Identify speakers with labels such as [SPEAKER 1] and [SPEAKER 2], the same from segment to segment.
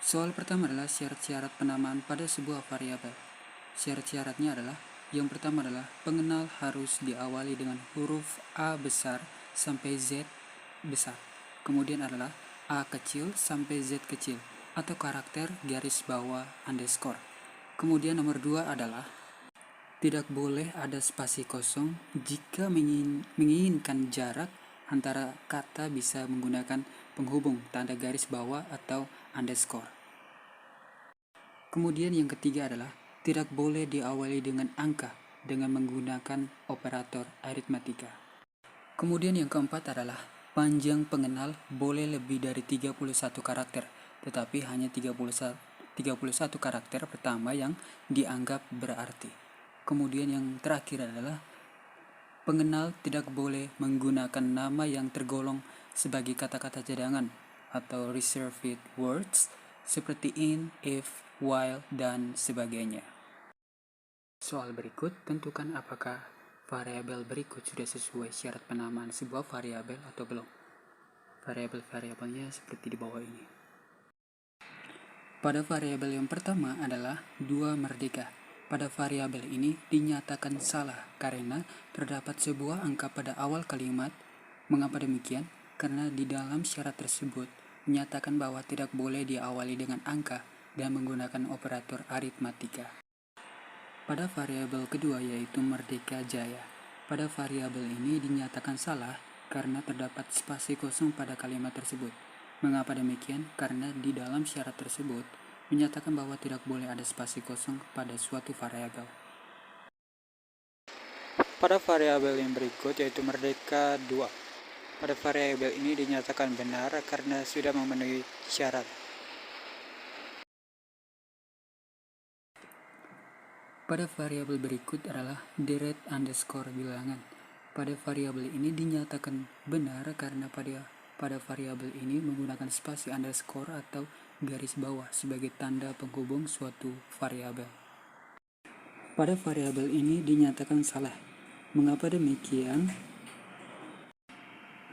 [SPEAKER 1] Soal pertama adalah syarat-syarat penamaan pada sebuah variabel. Syarat-syaratnya adalah, yang pertama adalah pengenal harus diawali dengan huruf A besar sampai Z besar. Kemudian adalah A kecil sampai Z kecil atau karakter garis bawah underscore. Kemudian nomor 2 adalah tidak boleh ada spasi kosong. Jika menginginkan jarak antara kata bisa menggunakan penghubung tanda garis bawah atau underscore. Kemudian yang ketiga adalah tidak boleh diawali dengan angka dengan menggunakan operator aritmatika. Kemudian yang keempat adalah panjang pengenal boleh lebih dari 31 karakter, tetapi hanya 31 karakter pertama yang dianggap berarti. Kemudian yang terakhir adalah pengenal tidak boleh menggunakan nama yang tergolong sebagai kata-kata cadangan atau reserved words seperti in, if, while, dan sebagainya. Soal berikut, tentukan apakah variabel berikut sudah sesuai syarat penamaan sebuah variabel atau belum. Variabel-variabelnya seperti di bawah ini. Pada variabel yang pertama adalah 2 merdeka. Pada variabel ini dinyatakan salah karena terdapat sebuah angka pada awal kalimat. Mengapa demikian? Karena di dalam syarat tersebut menyatakan bahwa tidak boleh diawali dengan angka dan menggunakan operator aritmatika. Pada variabel kedua yaitu merdeka jaya. Pada variabel ini dinyatakan salah karena terdapat spasi kosong pada kalimat tersebut. Mengapa demikian? Karena di dalam syarat tersebut menyatakan bahwa tidak boleh ada spasi kosong pada suatu variabel. Pada variabel yang berikut yaitu merdeka 2. Pada variabel ini dinyatakan benar karena sudah memenuhi syarat. Pada variabel berikut adalah deret underscore bilangan. Pada variabel ini dinyatakan benar karena pada variabel ini menggunakan spasi underscore atau garis bawah sebagai tanda penghubung suatu variabel. Pada variabel ini dinyatakan salah. Mengapa demikian?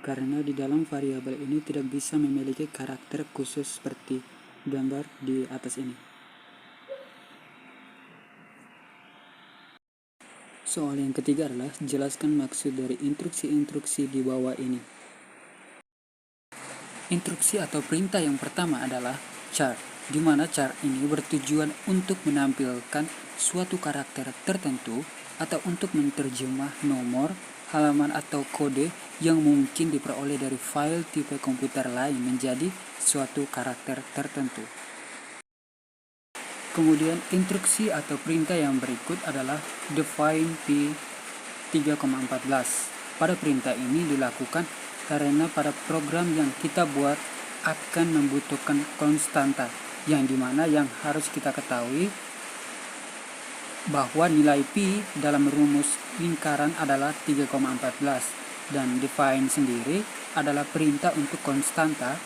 [SPEAKER 1] Karena di dalam variabel ini tidak bisa memiliki karakter khusus seperti gambar di atas ini. Soal yang ketiga adalah jelaskan maksud dari instruksi-instruksi di bawah ini. Instruksi atau perintah yang pertama adalah char, di mana char ini bertujuan untuk menampilkan suatu karakter tertentu atau untuk menerjemah nomor, halaman atau kode yang mungkin diperoleh dari file tipe komputer lain menjadi suatu karakter tertentu. Kemudian instruksi atau perintah yang berikut adalah define P3,14. Pada perintah ini dilakukan karena pada program yang kita buat akan membutuhkan konstanta, yang dimana yang harus kita ketahui bahwa nilai Pi dalam rumus lingkaran adalah 3,14 dan define sendiri adalah perintah untuk konstanta,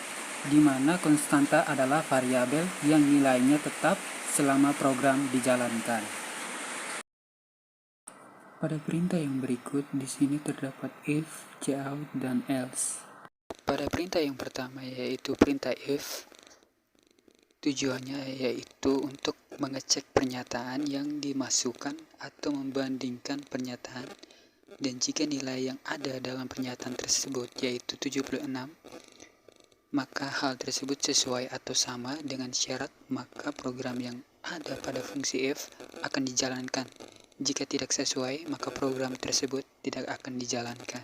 [SPEAKER 1] di mana konstanta adalah variabel yang nilainya tetap selama program dijalankan. Pada perintah yang berikut, di sini terdapat if, cout, dan else. Pada perintah yang pertama yaitu perintah if, tujuannya yaitu untuk mengecek pernyataan yang dimasukkan atau membandingkan pernyataan, dan jika nilai yang ada dalam pernyataan tersebut yaitu 76, maka hal tersebut sesuai atau sama dengan syarat, maka program yang ada pada fungsi if akan dijalankan. Jika tidak sesuai, maka program tersebut tidak akan dijalankan.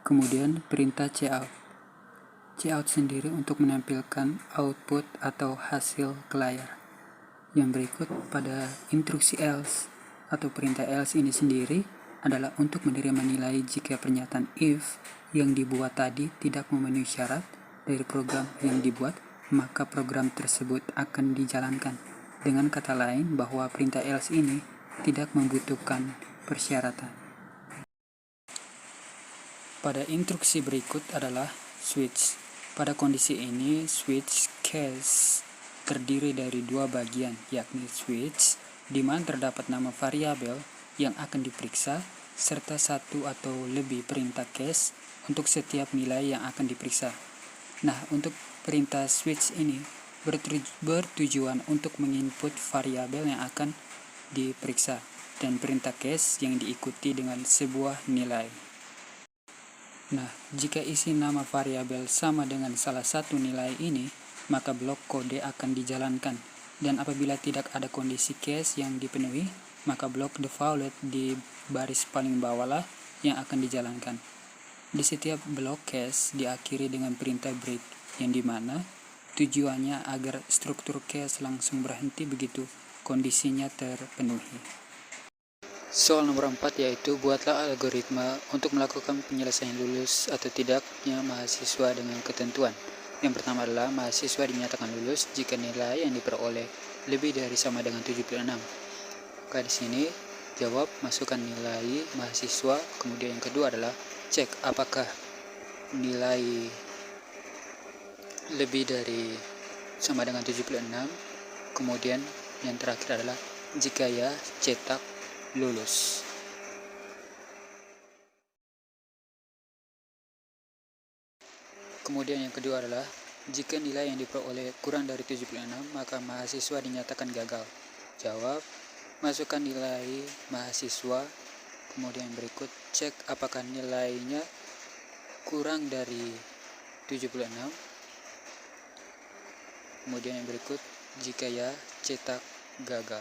[SPEAKER 1] Kemudian perintah cout. Cout sendiri untuk menampilkan output atau hasil ke layar. Yang berikut pada instruksi else atau perintah else ini sendiri adalah untuk menerima nilai jika pernyataan if yang dibuat tadi tidak memenuhi syarat dari program yang dibuat, maka program tersebut akan dijalankan. Dengan kata lain bahwa perintah else ini tidak membutuhkan persyaratan. Pada instruksi berikut adalah switch. Pada kondisi ini, switch case terdiri dari 2 bagian, yakni switch, di mana terdapat nama variabel yang akan diperiksa, serta 1 atau lebih perintah case untuk setiap nilai yang akan diperiksa. Nah, untuk perintah switch ini bertujuan untuk menginput variabel yang akan diperiksa dan perintah case yang diikuti dengan sebuah nilai. Nah, jika isi nama variabel sama dengan salah satu nilai ini, maka blok kode akan dijalankan. Dan apabila tidak ada kondisi case yang dipenuhi, maka blok default di baris paling bawahlah yang akan dijalankan. Di setiap blok case diakhiri dengan perintah break, yang dimana tujuannya agar struktur case langsung berhenti begitu kondisinya terpenuhi. Soal nomor 4 yaitu buatlah algoritma untuk melakukan penyelesaian lulus atau tidaknya mahasiswa dengan ketentuan. Yang pertama adalah mahasiswa dinyatakan lulus jika nilai yang diperoleh lebih dari sama dengan 76. Maka di sini jawab masukkan nilai mahasiswa, kemudian yang kedua adalah cek apakah nilai lebih dari sama dengan 76, kemudian yang terakhir adalah jika ya cetak lulus. Kemudian yang kedua adalah jika nilai yang diperoleh kurang dari 76, maka mahasiswa dinyatakan gagal. Jawab masukkan nilai mahasiswa, kemudian berikut cek apakah nilainya kurang dari 76. Kemudian yang berikut, jika ya, cetak gagal.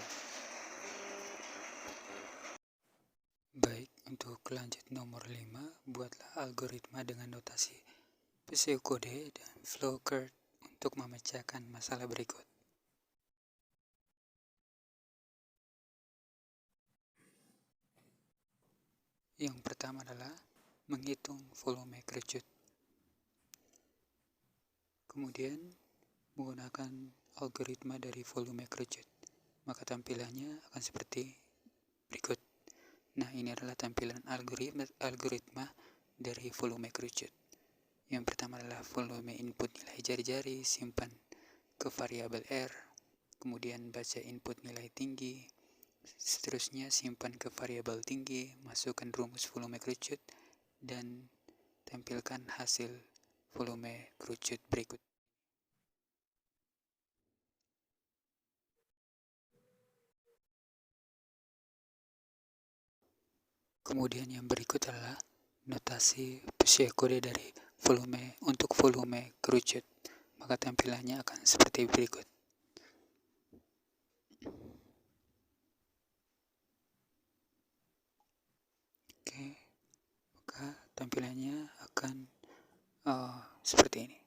[SPEAKER 1] Baik, untuk lanjut nomor 5, buatlah algoritma dengan notasi pseudocode dan flowchart untuk memecahkan masalah berikut. Yang pertama adalah menghitung volume kerucut. Kemudian menggunakan algoritma dari volume kerucut, maka tampilannya akan seperti berikut. Nah, ini adalah tampilan algoritma dari volume kerucut. Yang pertama adalah volume input nilai jari-jari, simpan ke variabel R, kemudian baca input nilai tinggi, seterusnya simpan ke variabel tinggi, masukkan rumus volume kerucut, dan tampilkan hasil volume kerucut berikut. Kemudian yang berikut adalah notasi pseudocode dari volume untuk volume kerucut. Maka tampilannya akan seperti berikut. Oke, maka tampilannya akan seperti ini.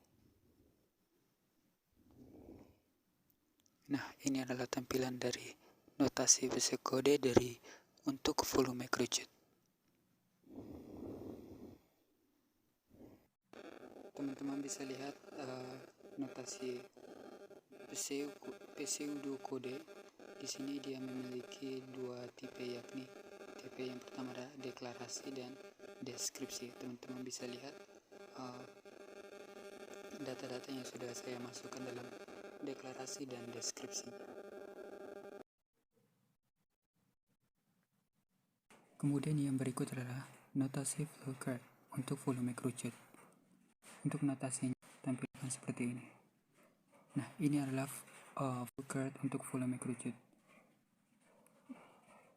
[SPEAKER 1] Nah, ini adalah tampilan dari notasi pseudocode dari untuk volume kerucut. Teman-teman bisa lihat notasi pseudocode. Di sini dia memiliki dua tipe, yakni tipe yang pertama adalah deklarasi dan deskripsi. Teman-teman bisa lihat data-data yang sudah saya masukkan dalam deklarasi dan deskripsi. Kemudian yang berikut adalah notasi flowchart untuk volume kerucut. Untuk notasinya tampilkan seperti ini. Nah, ini adalah flowchart untuk volume kerucut.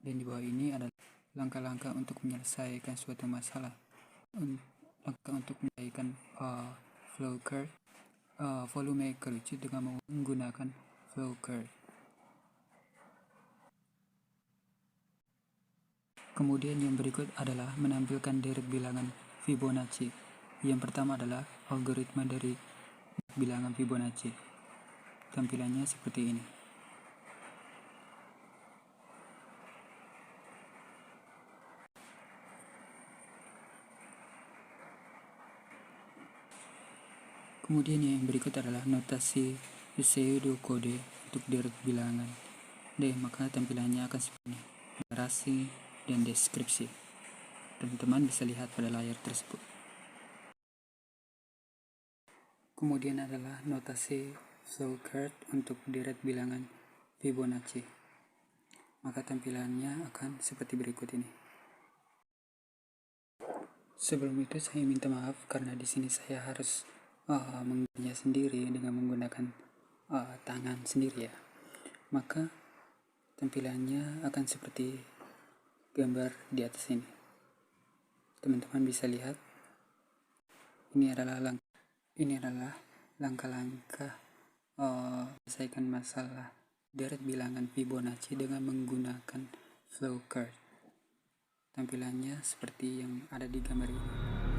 [SPEAKER 1] Dan di bawah ini adalah langkah-langkah untuk menyelesaikan suatu masalah. Langkah untuk menyelesaikan flowchart volume kerucut dengan menggunakan flowchart. Kemudian yang berikut adalah menampilkan deret bilangan Fibonacci. Yang pertama adalah algoritma dari bilangan Fibonacci. Tampilannya seperti ini. Kemudian yang berikut adalah notasi pseudocode untuk deret bilangan. Maka tampilannya akan seperti ini. Deklarasi dan deskripsi. Teman-teman bisa lihat pada layar tersebut. Kemudian adalah notasi flowchart untuk deret bilangan Fibonacci. Maka tampilannya akan seperti berikut ini. Sebelum itu saya minta maaf karena di sini saya harus mengerjakannya sendiri dengan menggunakan tangan sendiri ya. Maka tampilannya akan seperti gambar di atas ini. Teman-teman bisa lihat, ini adalah langkah-langkah menyelesaikan masalah deret bilangan Fibonacci dengan menggunakan flowchart. Tampilannya seperti yang ada di gambar ini.